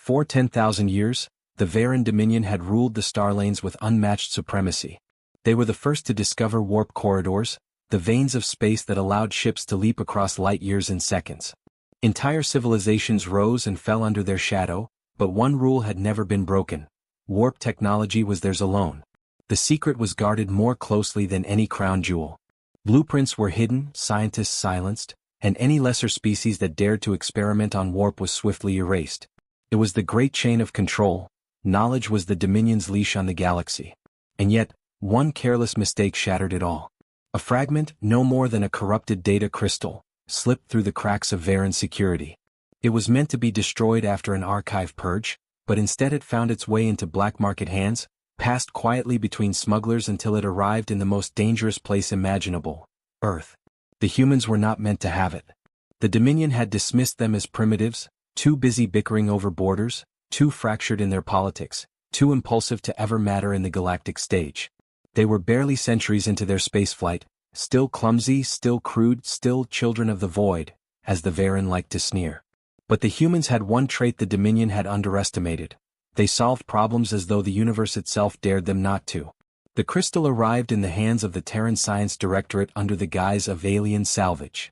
For 10,000 years, the Varen Dominion had ruled the star lanes with unmatched supremacy. They were the first to discover warp corridors, the veins of space that allowed ships to leap across light years in seconds. Entire civilizations rose and fell under their shadow, but one rule had never been broken. Warp technology was theirs alone. The secret was guarded more closely than any crown jewel. Blueprints were hidden, scientists silenced, and any lesser species that dared to experiment on warp was swiftly erased. It was the great chain of control. Knowledge was the Dominion's leash on the galaxy. And yet, one careless mistake shattered it all. A fragment, no more than a corrupted data crystal, slipped through the cracks of Varen security. It was meant to be destroyed after an archive purge, but instead it found its way into black market hands, passed quietly between smugglers until it arrived in the most dangerous place imaginable, Earth. The humans were not meant to have it. The Dominion had dismissed them as primitives, too busy bickering over borders, too fractured in their politics, too impulsive to ever matter in the galactic stage. They were barely centuries into their spaceflight, still clumsy, still crude, still children of the void, as the Varen liked to sneer. But the humans had one trait the Dominion had underestimated. They solved problems as though the universe itself dared them not to. The crystal arrived in the hands of the Terran Science Directorate under the guise of alien salvage.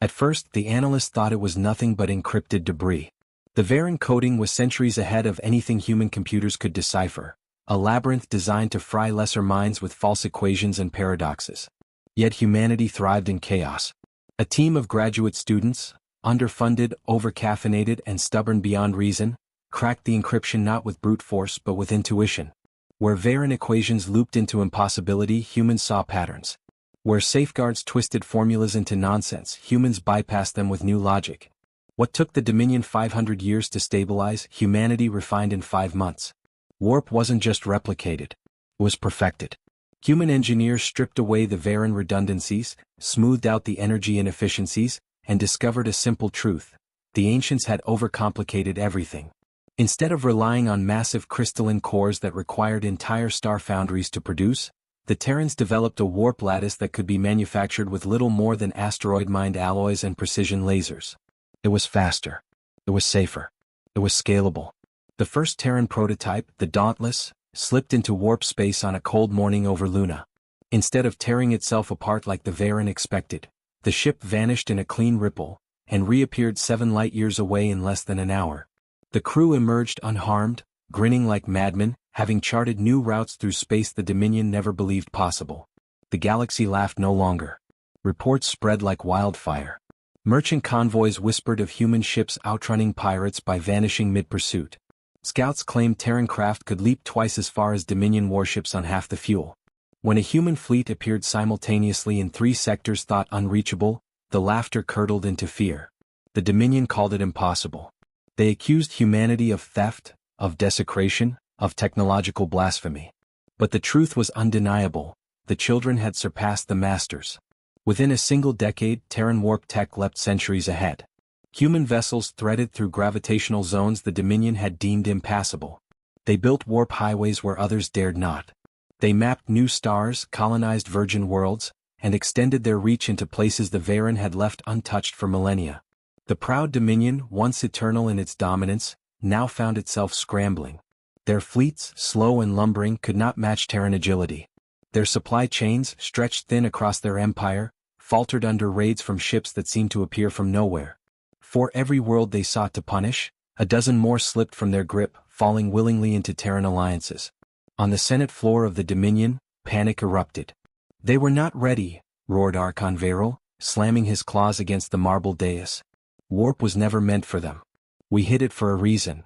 At first, the analysts thought it was nothing but encrypted debris. The Varen coding was centuries ahead of anything human computers could decipher, a labyrinth designed to fry lesser minds with false equations and paradoxes. Yet humanity thrived in chaos. A team of graduate students, underfunded, overcaffeinated, and stubborn beyond reason, cracked the encryption not with brute force but with intuition. Where Varen equations looped into impossibility, humans saw patterns. Where safeguards twisted formulas into nonsense, humans bypassed them with new logic. What took the Dominion 500 years to stabilize, humanity refined in 5 months. Warp wasn't just replicated. It was perfected. Human engineers stripped away the Varen redundancies, smoothed out the energy inefficiencies, and discovered a simple truth. The ancients had overcomplicated everything. Instead of relying on massive crystalline cores that required entire star foundries to produce, the Terrans developed a warp lattice that could be manufactured with little more than asteroid-mined alloys and precision lasers. It was faster. It was safer. It was scalable. The first Terran prototype, the Dauntless, slipped into warp space on a cold morning over Luna. Instead of tearing itself apart like the Varen expected, the ship vanished in a clean ripple, and reappeared 7 light-years away in less than an hour. The crew emerged unharmed, grinning like madmen, having charted new routes through space the Dominion never believed possible. The galaxy laughed no longer. Reports spread like wildfire. Merchant convoys whispered of human ships outrunning pirates by vanishing mid-pursuit. Scouts claimed Terran craft could leap twice as far as Dominion warships on half the fuel. When a human fleet appeared simultaneously in 3 sectors thought unreachable, the laughter curdled into fear. The Dominion called it impossible. They accused humanity of theft, of desecration, of technological blasphemy. But the truth was undeniable. The children had surpassed the masters. Within a single decade, Terran warp tech leapt centuries ahead. Human vessels threaded through gravitational zones the Dominion had deemed impassable. They built warp highways where others dared not. They mapped new stars, colonized virgin worlds, and extended their reach into places the Varen had left untouched for millennia. The proud Dominion, once eternal in its dominance, now found itself scrambling. Their fleets, slow and lumbering, could not match Terran agility. Their supply chains, stretched thin across their empire, faltered under raids from ships that seemed to appear from nowhere. For every world they sought to punish, a dozen more slipped from their grip, falling willingly into Terran alliances. On the Senate floor of the Dominion, panic erupted. They were not ready, roared Archon Varel, slamming his claws against the marble dais. Warp was never meant for them. We hid it for a reason.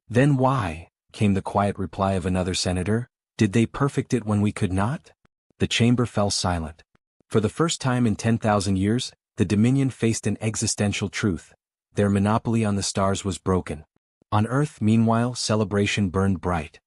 Then why, came the quiet reply of another senator, did they perfect it when we could not? The chamber fell silent. For the first time in 10,000 years, the Dominion faced an existential truth. Their monopoly on the stars was broken. On Earth, meanwhile, celebration burned bright.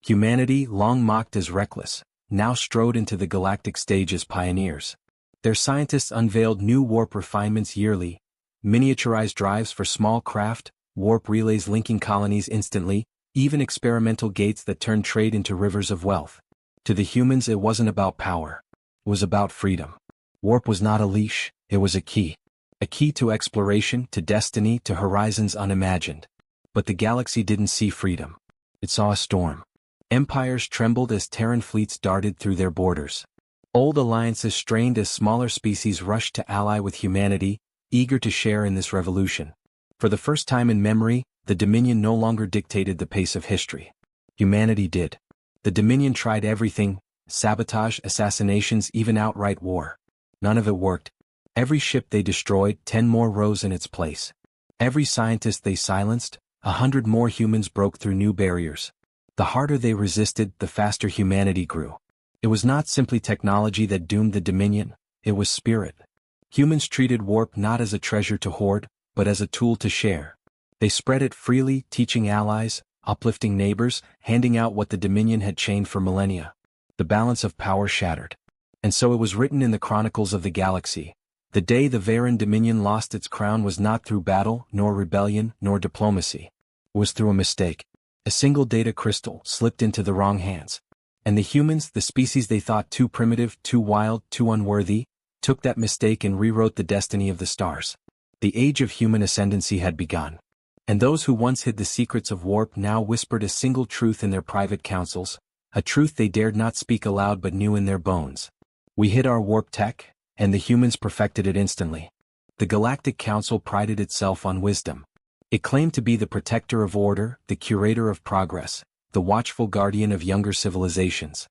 Humanity, long mocked as reckless, now strode into the galactic stage as pioneers. Their scientists unveiled new warp refinements yearly, miniaturized drives for small craft, warp relays linking colonies instantly, even experimental gates that turned trade into rivers of wealth. To the humans it wasn't about power. It was about freedom. Warp was not a leash, it was a key. A key to exploration, to destiny, to horizons unimagined. But the galaxy didn't see freedom. It saw a storm. Empires trembled as Terran fleets darted through their borders. Old alliances strained as smaller species rushed to ally with humanity, eager to share in this revolution. For the first time in memory, the Dominion no longer dictated the pace of history. Humanity did. The Dominion tried everything: sabotage, assassinations, even outright war. None of it worked. Every ship they destroyed, 10 more rose in its place. Every scientist they silenced, 100 more humans broke through new barriers. The harder they resisted, the faster humanity grew. It was not simply technology that doomed the Dominion, it was spirit. Humans treated warp not as a treasure to hoard, but as a tool to share. They spread it freely, teaching allies, uplifting neighbors, handing out what the Dominion had chained for millennia. The balance of power shattered. And so it was written in the chronicles of the galaxy. The day the Varan Dominion lost its crown was not through battle, nor rebellion, nor diplomacy. It was through a mistake. A single data crystal slipped into the wrong hands. And the humans, the species they thought too primitive, too wild, too unworthy, took that mistake and rewrote the destiny of the stars. The age of human ascendancy had begun. And those who once hid the secrets of warp now whispered a single truth in their private councils, a truth they dared not speak aloud but knew in their bones. We hid our warp tech, and the humans perfected it instantly. The Galactic Council prided itself on wisdom. It claimed to be the protector of order, the curator of progress, the watchful guardian of younger civilizations.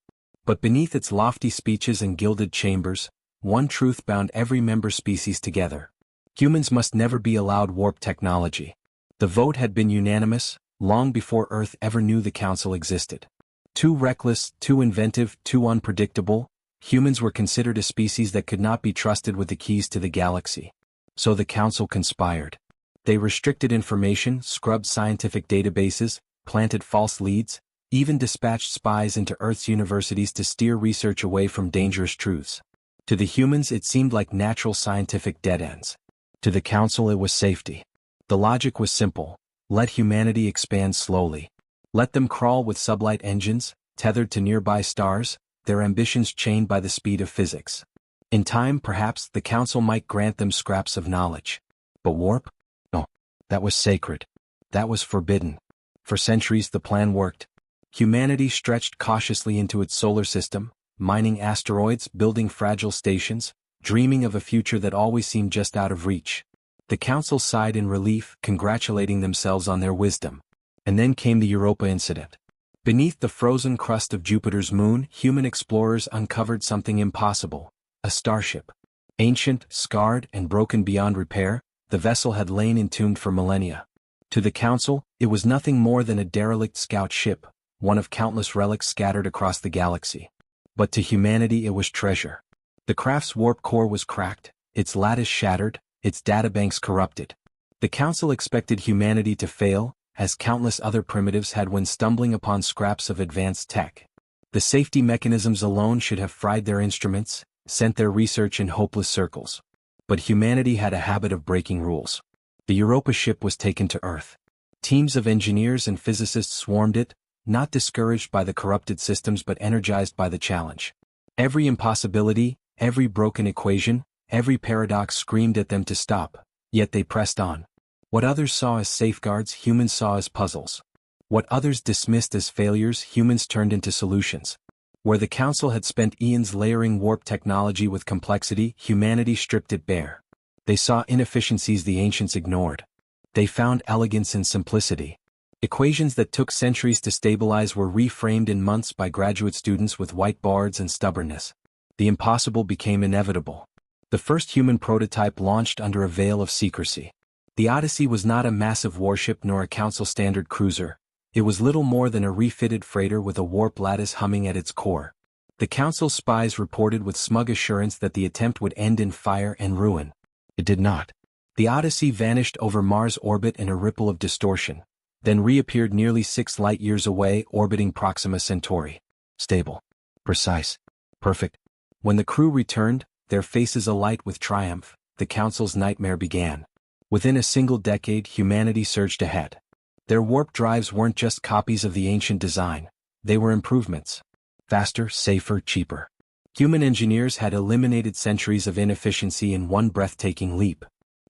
But beneath its lofty speeches and gilded chambers, one truth bound every member species together. Humans must never be allowed warp technology. The vote had been unanimous, long before Earth ever knew the Council existed. Too reckless, too inventive, too unpredictable, humans were considered a species that could not be trusted with the keys to the galaxy. So the Council conspired. They restricted information, scrubbed scientific databases, planted false leads, even dispatched spies into Earth's universities to steer research away from dangerous truths. To the humans it seemed like natural scientific dead ends. To the Council it was safety. The logic was simple: let humanity expand slowly. Let them crawl with sublight engines, tethered to nearby stars, their ambitions chained by the speed of physics. In time, perhaps, the Council might grant them scraps of knowledge. But warp? No. That was sacred. That was forbidden. For centuries the plan worked. Humanity stretched cautiously into its solar system, mining asteroids, building fragile stations, dreaming of a future that always seemed just out of reach. The Council sighed in relief, congratulating themselves on their wisdom. And then came the Europa incident. Beneath the frozen crust of Jupiter's moon, human explorers uncovered something impossible: a starship. Ancient, scarred, and broken beyond repair, the vessel had lain entombed for millennia. To the Council, it was nothing more than a derelict scout ship, one of countless relics scattered across the galaxy. But to humanity it was treasure. The craft's warp core was cracked, its lattice shattered, its databanks corrupted. The Council expected humanity to fail, as countless other primitives had when stumbling upon scraps of advanced tech. The safety mechanisms alone should have fried their instruments, sent their research in hopeless circles. But humanity had a habit of breaking rules. The Europa ship was taken to Earth. Teams of engineers and physicists swarmed it, not discouraged by the corrupted systems but energized by the challenge. Every impossibility, every broken equation, every paradox screamed at them to stop, yet they pressed on. What others saw as safeguards, humans saw as puzzles. What others dismissed as failures, humans turned into solutions. Where the Council had spent eons layering warp technology with complexity, humanity stripped it bare. They saw inefficiencies the ancients ignored. They found elegance in simplicity. Equations that took centuries to stabilize were reframed in months by graduate students with whiteboards and stubbornness. The impossible became inevitable. The first human prototype launched under a veil of secrecy. The Odyssey was not a massive warship nor a Council-standard cruiser. It was little more than a refitted freighter with a warp lattice humming at its core. The Council spies reported with smug assurance that the attempt would end in fire and ruin. It did not. The Odyssey vanished over Mars' orbit in a ripple of distortion, then reappeared nearly 6 light-years away, orbiting Proxima Centauri. Stable. Precise. Perfect. When the crew returned, their faces alight with triumph, the Council's nightmare began. Within a single decade, humanity surged ahead. Their warp drives weren't just copies of the ancient design, they were improvements. Faster, safer, cheaper. Human engineers had eliminated centuries of inefficiency in one breathtaking leap.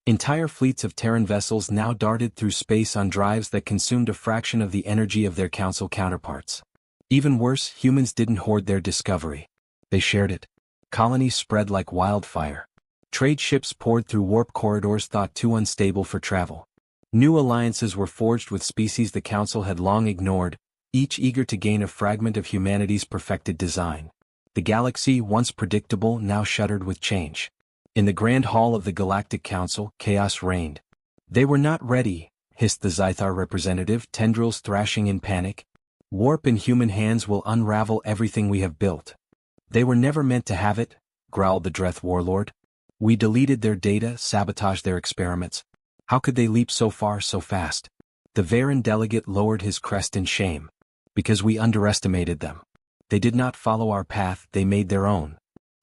Entire fleets of Terran vessels now darted through space on drives that consumed a fraction of the energy of their Council counterparts. Even worse, humans didn't hoard their discovery. They shared it. Colonies spread like wildfire. Trade ships poured through warp corridors thought too unstable for travel. New alliances were forged with species the Council had long ignored, each eager to gain a fragment of humanity's perfected design. The galaxy, once predictable, now shuddered with change. In the Grand Hall of the Galactic Council, chaos reigned. "They were not ready," hissed the Zythar representative, tendrils thrashing in panic. "Warp in human hands will unravel everything we have built." "They were never meant to have it," growled the Dreth warlord. "We deleted their data, sabotaged their experiments. How could they leap so far so fast?" The Varen delegate lowered his crest in shame. "Because we underestimated them. They did not follow our path, they made their own."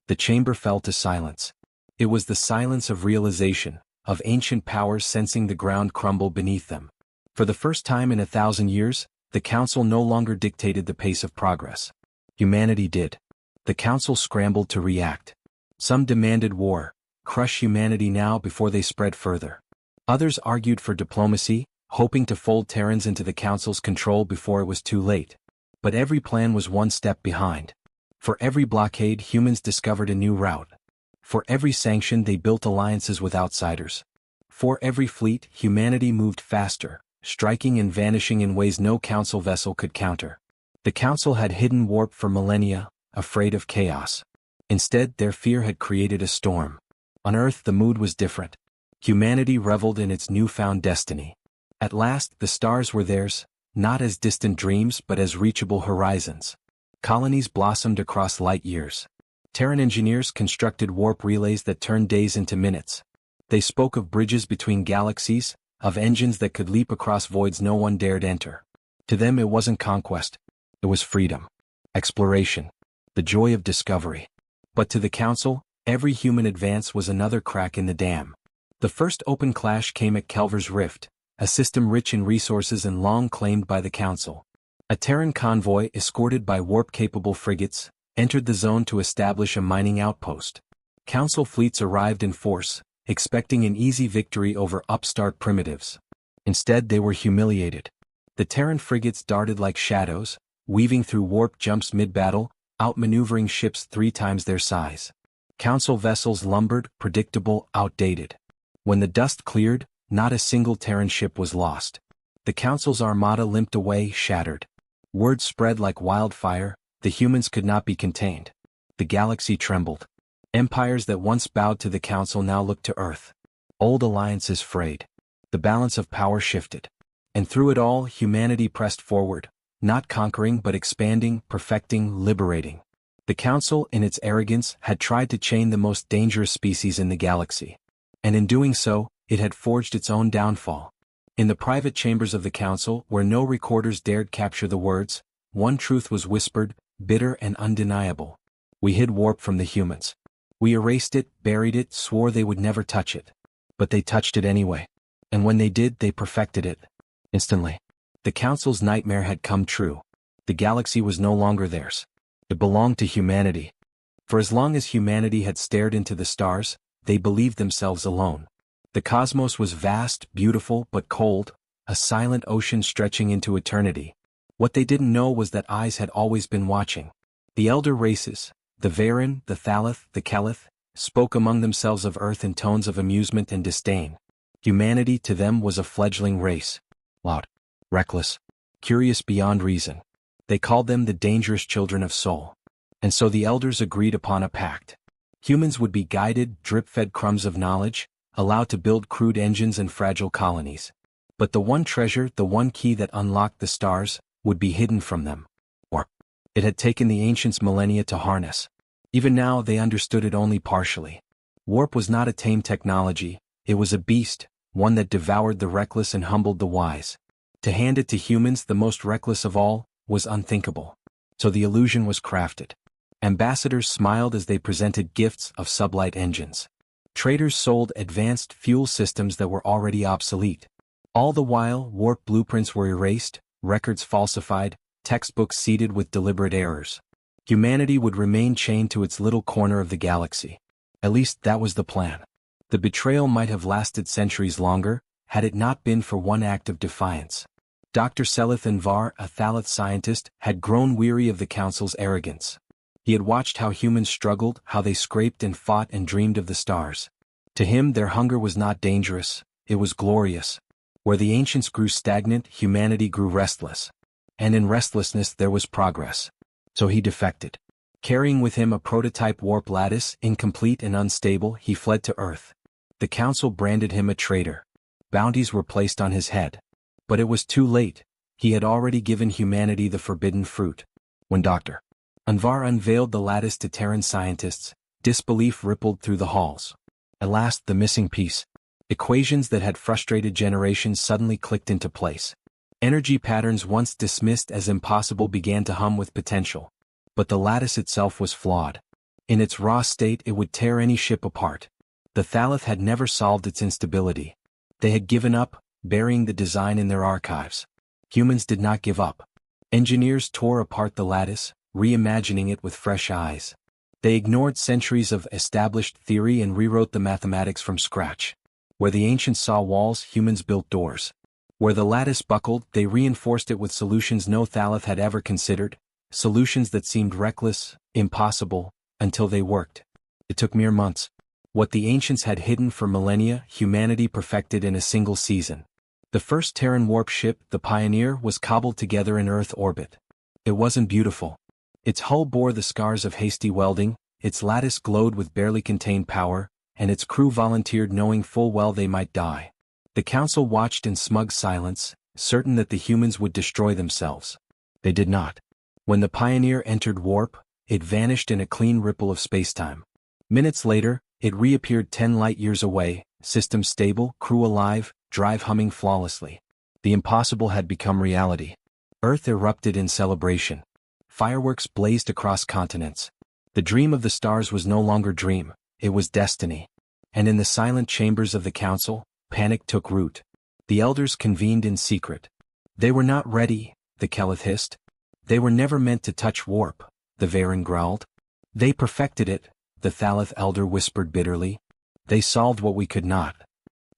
The chamber fell to silence. It was the silence of realization, of ancient powers sensing the ground crumble beneath them. For the first time in 1,000 years, the Council no longer dictated the pace of progress. Humanity did. The Council scrambled to react. Some demanded war, crush humanity now before they spread further. Others argued for diplomacy, hoping to fold Terrans into the Council's control before it was too late. But every plan was one step behind. For every blockade, humans discovered a new route. For every sanction, they built alliances with outsiders. For every fleet, humanity moved faster, striking and vanishing in ways no Council vessel could counter. The Council had hidden warp for millennia, afraid of chaos. Instead, their fear had created a storm. On Earth, the mood was different. Humanity reveled in its newfound destiny. At last, the stars were theirs, not as distant dreams but as reachable horizons. Colonies blossomed across light years. Terran engineers constructed warp relays that turned days into minutes. They spoke of bridges between galaxies, of engines that could leap across voids no one dared enter. To them it wasn't conquest. It was freedom. Exploration. The joy of discovery. But to the Council, every human advance was another crack in the dam. The first open clash came at Kelver's Rift, a system rich in resources and long claimed by the Council. A Terran convoy, escorted by warp-capable frigates, entered the zone to establish a mining outpost. Council fleets arrived in force, expecting an easy victory over upstart primitives. Instead, they were humiliated. The Terran frigates darted like shadows, weaving through warp jumps mid-battle, outmaneuvering ships 3 times their size. Council vessels lumbered, predictable, outdated. When the dust cleared, not a single Terran ship was lost. The Council's armada limped away, shattered. Word spread like wildfire. The humans could not be contained. The galaxy trembled. Empires that once bowed to the Council now looked to Earth. Old alliances frayed. The balance of power shifted. And through it all, humanity pressed forward, not conquering but expanding, perfecting, liberating. The Council, in its arrogance, had tried to chain the most dangerous species in the galaxy. And in doing so, it had forged its own downfall. In the private chambers of the Council, where no recorders dared capture the words, one truth was whispered, bitter and undeniable. We hid warp from the humans. We erased it, buried it, swore they would never touch it. But they touched it anyway. And when they did, they perfected it. Instantly. The Council's nightmare had come true. The galaxy was no longer theirs. It belonged to humanity. For as long as humanity had stared into the stars, they believed themselves alone. The cosmos was vast, beautiful, but cold, a silent ocean stretching into eternity. What they didn't know was that eyes had always been watching. The elder races, the Varen, the Thalath, the Kelith, spoke among themselves of Earth in tones of amusement and disdain. Humanity to them was a fledgling race. Loud, reckless, curious beyond reason. They called them the dangerous children of Sol. And so the elders agreed upon a pact. Humans would be guided, drip-fed crumbs of knowledge, allowed to build crude engines and fragile colonies. But the one treasure, the one key that unlocked the stars, would be hidden from them. Or, it had taken the ancients millennia to harness. Even now they understood it only partially. Warp was not a tame technology, it was a beast, one that devoured the reckless and humbled the wise. To hand it to humans, the most reckless of all, was unthinkable. So the illusion was crafted. Ambassadors smiled as they presented gifts of sublight engines. Traders sold advanced fuel systems that were already obsolete. All the while, warp blueprints were erased, records falsified, textbooks seeded with deliberate errors. Humanity would remain chained to its little corner of the galaxy. At least that was the plan. The betrayal might have lasted centuries longer, had it not been for one act of defiance. Dr. Selith Anvar, a Thalath scientist, had grown weary of the Council's arrogance. He had watched how humans struggled, how they scraped and fought and dreamed of the stars. To him their hunger was not dangerous, it was glorious. Where the ancients grew stagnant, humanity grew restless. And in restlessness there was progress. So he defected. Carrying with him a prototype warp lattice, incomplete and unstable, he fled to Earth. The Council branded him a traitor. Bounties were placed on his head. But it was too late. He had already given humanity the forbidden fruit. When Dr. Anvar unveiled the lattice to Terran scientists, disbelief rippled through the halls. At last, the missing piece. Equations that had frustrated generations suddenly clicked into place. Energy patterns once dismissed as impossible began to hum with potential. But the lattice itself was flawed. In its raw state it would tear any ship apart. The Thalath had never solved its instability. They had given up, burying the design in their archives. Humans did not give up. Engineers tore apart the lattice, reimagining it with fresh eyes. They ignored centuries of established theory and rewrote the mathematics from scratch. Where the ancients saw walls, humans built doors. Where the lattice buckled, they reinforced it with solutions no Thalath had ever considered, solutions that seemed reckless, impossible, until they worked. It took mere months. What the ancients had hidden for millennia, humanity perfected in a single season. The first Terran warp ship, the Pioneer, was cobbled together in Earth orbit. It wasn't beautiful. Its hull bore the scars of hasty welding, its lattice glowed with barely contained power, and its crew volunteered knowing full well they might die. The Council watched in smug silence, certain that the humans would destroy themselves. They did not. When the Pioneer entered warp, it vanished in a clean ripple of spacetime. Minutes later, it reappeared 10 light-years away, system stable, crew alive, drive humming flawlessly. The impossible had become reality. Earth erupted in celebration. Fireworks blazed across continents. The dream of the stars was no longer dream, it was destiny. And in the silent chambers of the Council, panic took root. The elders convened in secret. They were not ready, the Keleth hissed. They were never meant to touch warp, the Varen growled. They perfected it, the Thalath elder whispered bitterly. They solved what we could not.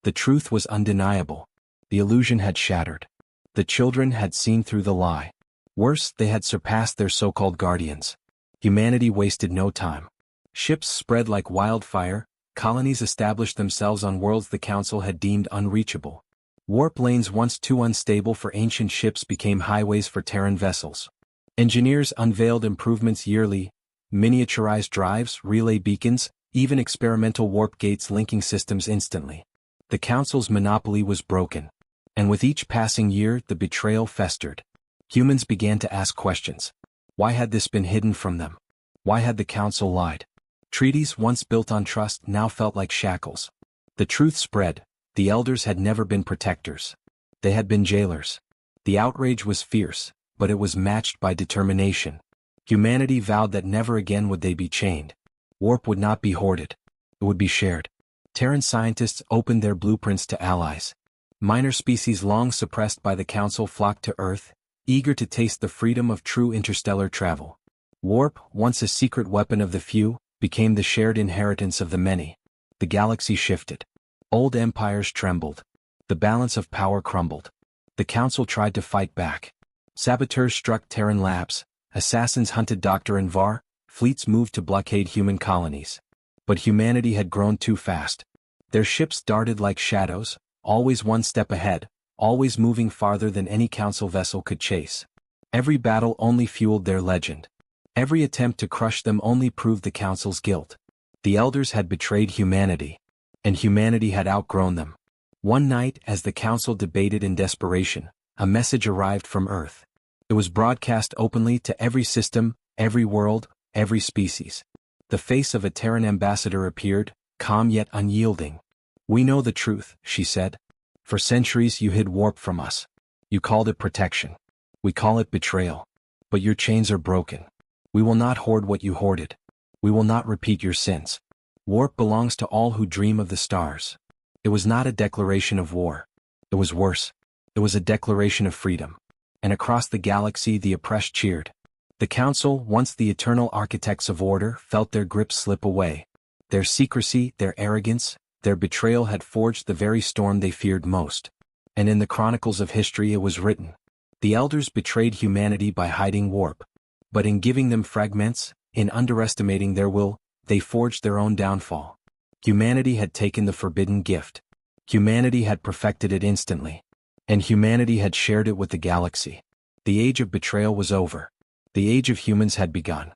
The truth was undeniable. The illusion had shattered. The children had seen through the lie. Worse, they had surpassed their so-called guardians. Humanity wasted no time. Ships spread like wildfire, colonies established themselves on worlds the Council had deemed unreachable. Warp lanes once too unstable for ancient ships became highways for Terran vessels. Engineers unveiled improvements yearly, miniaturized drives, relay beacons, even experimental warp gates linking systems instantly. The Council's monopoly was broken. And with each passing year, the betrayal festered. Humans began to ask questions. Why had this been hidden from them? Why had the Council lied? Treaties once built on trust now felt like shackles. The truth spread. The elders had never been protectors. They had been jailers. The outrage was fierce, but it was matched by determination. Humanity vowed that never again would they be chained. Warp would not be hoarded. It would be shared. Terran scientists opened their blueprints to allies. Minor species long suppressed by the Council flocked to Earth, eager to taste the freedom of true interstellar travel. Warp, once a secret weapon of the few, became the shared inheritance of the many. The galaxy shifted. Old empires trembled. The balance of power crumbled. The Council tried to fight back. Saboteurs struck Terran labs, assassins hunted Dr. Anvar, fleets moved to blockade human colonies. But humanity had grown too fast. Their ships darted like shadows, always one step ahead, always moving farther than any Council vessel could chase. Every battle only fueled their legend. Every attempt to crush them only proved the Council's guilt. The elders had betrayed humanity. And humanity had outgrown them. One night, as the Council debated in desperation, a message arrived from Earth. It was broadcast openly to every system, every world, every species. The face of a Terran ambassador appeared, calm yet unyielding. "We know the truth," she said. "For centuries you hid warp from us. You called it protection. We call it betrayal. But your chains are broken. We will not hoard what you hoarded. We will not repeat your sins. Warp belongs to all who dream of the stars." It was not a declaration of war. It was worse. It was a declaration of freedom. And across the galaxy the oppressed cheered. The Council, once the eternal architects of order, felt their grip slip away. Their secrecy, their arrogance, Their betrayal had forged the very storm they feared most. And in the chronicles of history it was written, "The elders betrayed humanity by hiding warp. But in giving them fragments, in underestimating their will, they forged their own downfall." Humanity had taken the forbidden gift. Humanity had perfected it instantly. And humanity had shared it with the galaxy. The age of betrayal was over. The age of humans had begun.